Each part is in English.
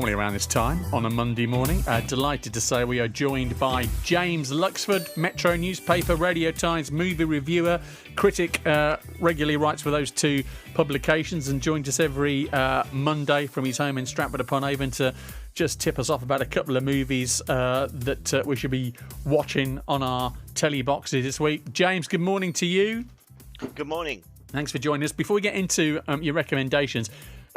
Normally around this time on a Monday morning. Delighted to say we are joined by James Luxford, Metro newspaper, Radio Times movie reviewer, critic, regularly writes for those two publications and joins us every Monday from his home in Stratford-upon-Avon to just tip us off about a couple of movies that we should be watching on our telly boxes this week. James, good morning to you. Good morning. Thanks for joining us. Before we get into your recommendations,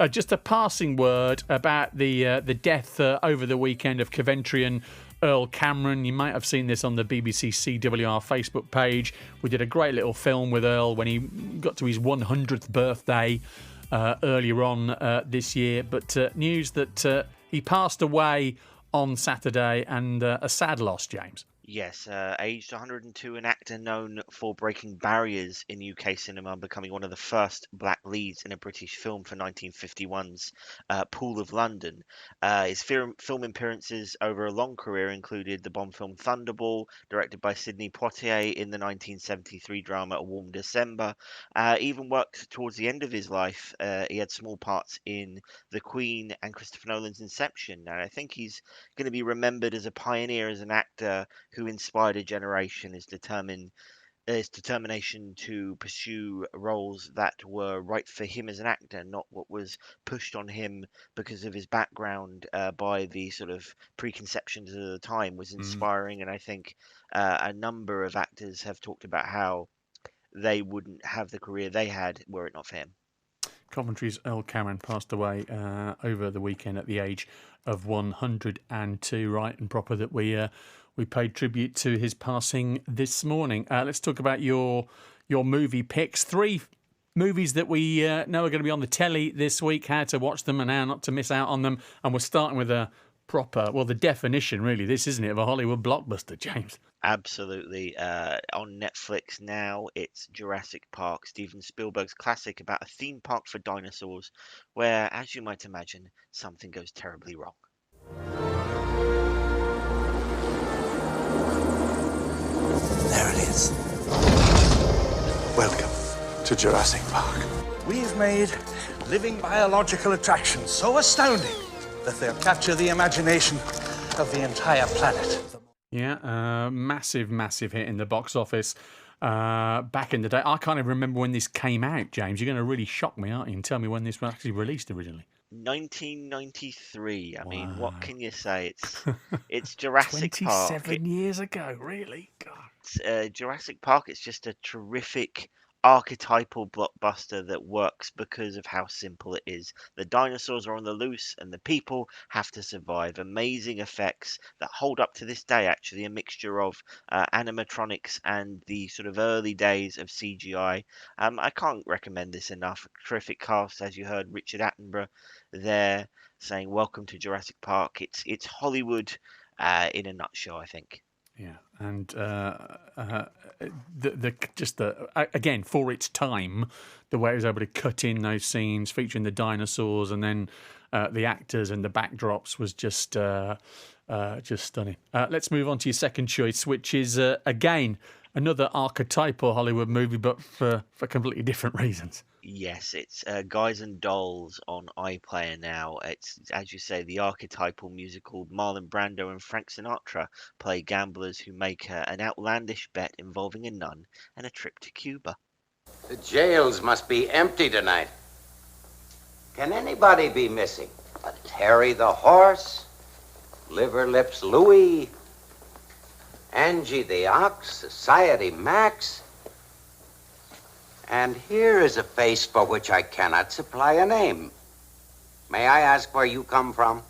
just a passing word about the death over the weekend of Coventry Earl Cameron. You might have seen this on the BBC CWR Facebook page. We did a great little film with Earl when he got to his 100th birthday earlier on this year. But news that he passed away on Saturday, and a sad loss, James. Yes, aged 102, an actor known for breaking barriers in UK cinema, becoming one of the first black leads in a British film for 1951's Pool of London. His film appearances over a long career included the Bond film Thunderball, directed by Sidney Poitier in the 1973 drama A Warm December. Even worked towards the end of his life. He had small parts in The Queen and Christopher Nolan's Inception. And I think he's going to be remembered as a pioneer, as an actor who inspired a generation. His determination to pursue roles that were right for him as an actor, not what was pushed on him because of his background by the sort of preconceptions of the time, was inspiring. And I think a number of actors have talked about how they wouldn't have the career they had were it not for him. Coventry's Earl Cameron passed away over the weekend at the age of 102. Right and proper that we paid tribute to his passing this morning. Let's talk about your movie picks. 3 movies that we know are going to be on the telly this week, how to watch them and how not to miss out on them. And we're starting with a proper, well, the definition, really, this, isn't it, of a Hollywood blockbuster, James? Absolutely. On Netflix now, it's Jurassic Park, Steven Spielberg's classic about a theme park for dinosaurs, where, as you might imagine, something goes terribly wrong. There it is. Welcome to Jurassic Park. We've made living biological attractions so astounding that they'll capture the imagination of the entire planet. Yeah, massive hit in the box office back in the day. I can't even remember when this came out, James. You're going to really shock me, aren't you, and tell me when this was actually released originally. 1993. I mean, what can you say? It's Jurassic Park. 27 years ago, really? God. Jurassic Park, it's just a terrific archetypal blockbuster that works because of how simple it is. The dinosaurs are on the loose and the people have to survive. Amazing effects that hold up to this day, actually, a mixture of animatronics and the sort of early days of CGI. I can't recommend this enough. Terrific cast, as you heard, Richard Attenborough there saying welcome to Jurassic Park. It's Hollywood in a nutshell, I think. Yeah, and again, for its time, the way it was able to cut in those scenes featuring the dinosaurs and then the actors and the backdrops was just stunning. Let's move on to your second choice, which is again another archetypal Hollywood movie, but for completely different reasons. Yes, it's Guys and Dolls on iPlayer now. It's, as you say, the archetypal musical. Marlon Brando and Frank Sinatra play gamblers who make an outlandish bet involving a nun and a trip to Cuba. The jails must be empty tonight. Can anybody be missing? Harry the Horse, Liver Lips Louie, Angie the Ox, Society Max. And here is a face for which I cannot supply a name. May I ask where you come from?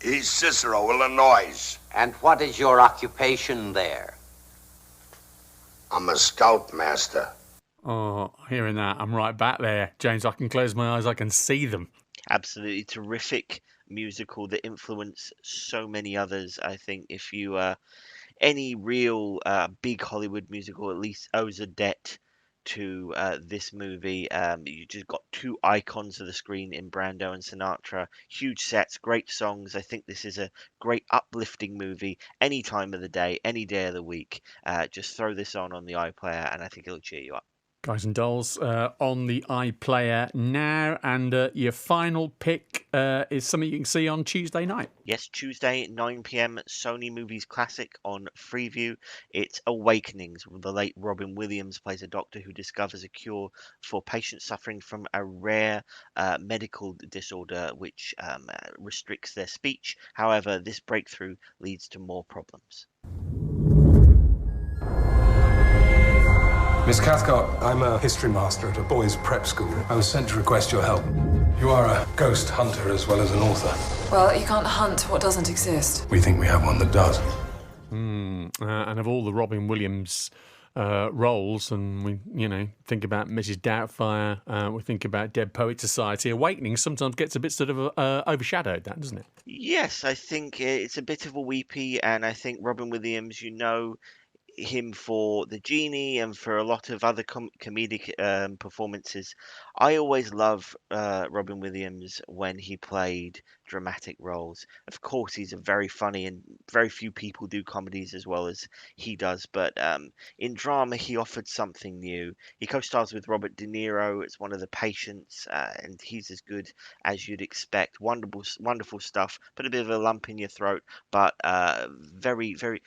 East Cicero, Illinois. And what is your occupation there? I'm a scoutmaster. Oh, hearing that, I'm right back there. James, I can close my eyes, I can see them. Absolutely terrific musical that influenced so many others. I think if you, any real big Hollywood musical at least owes a debt to this movie. You just got 2 icons of the screen in Brando and Sinatra. Huge sets, great songs. I think this is a great uplifting movie any time of the day, any day of the week. Just throw this on the iPlayer and I think it'll cheer you up. Guys and Dolls on the iPlayer now. And your final pick is something you can see on Tuesday night. Yes, Tuesday, 9 p.m, Sony Movies Classic on Freeview. It's Awakenings. The late Robin Williams plays a doctor who discovers a cure for patients suffering from a rare medical disorder which restricts their speech. However, this breakthrough leads to more problems. Miss Cathcart, I'm a history master at a boys' prep school. I was sent to request your help. You are a ghost hunter as well as an author. Well, you can't hunt what doesn't exist. We think we have one that does. And of all the Robin Williams roles, and we, think about Mrs. Doubtfire, we think about Dead Poet Society, Awakening sometimes gets a bit sort of overshadowed, that, doesn't it? Yes, I think it's a bit of a weepy, and I think Robin Williams, him for the genie and for a lot of other comedic performances. I always love Robin Williams when he played dramatic roles. Of course, he's a very funny, and very few people do comedies as well as he does, but in drama he offered something new. He co-stars with Robert De Niro as one of the patients, and he's as good as you'd expect. Wonderful stuff. Put a bit of a lump in your throat, but very, very,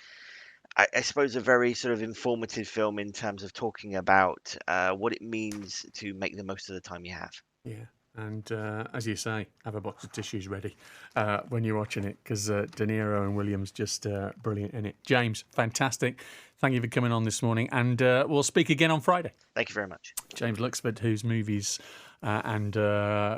I suppose, a very sort of informative film in terms of talking about what it means to make the most of the time you have. Yeah, and as you say, have a box of tissues ready when you're watching it, because De Niro and Williams just brilliant in it. James, fantastic. Thank you for coming on this morning, and we'll speak again on Friday. Thank you very much. James Luxford, whose movies and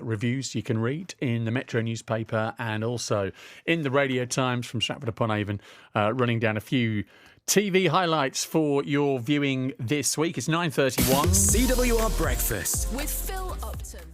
reviews you can read in the Metro newspaper and also in the Radio Times from Stratford-upon-Avon, running down a few TV highlights for your viewing this week. It's 9:31. CWR Breakfast With Phil Upton.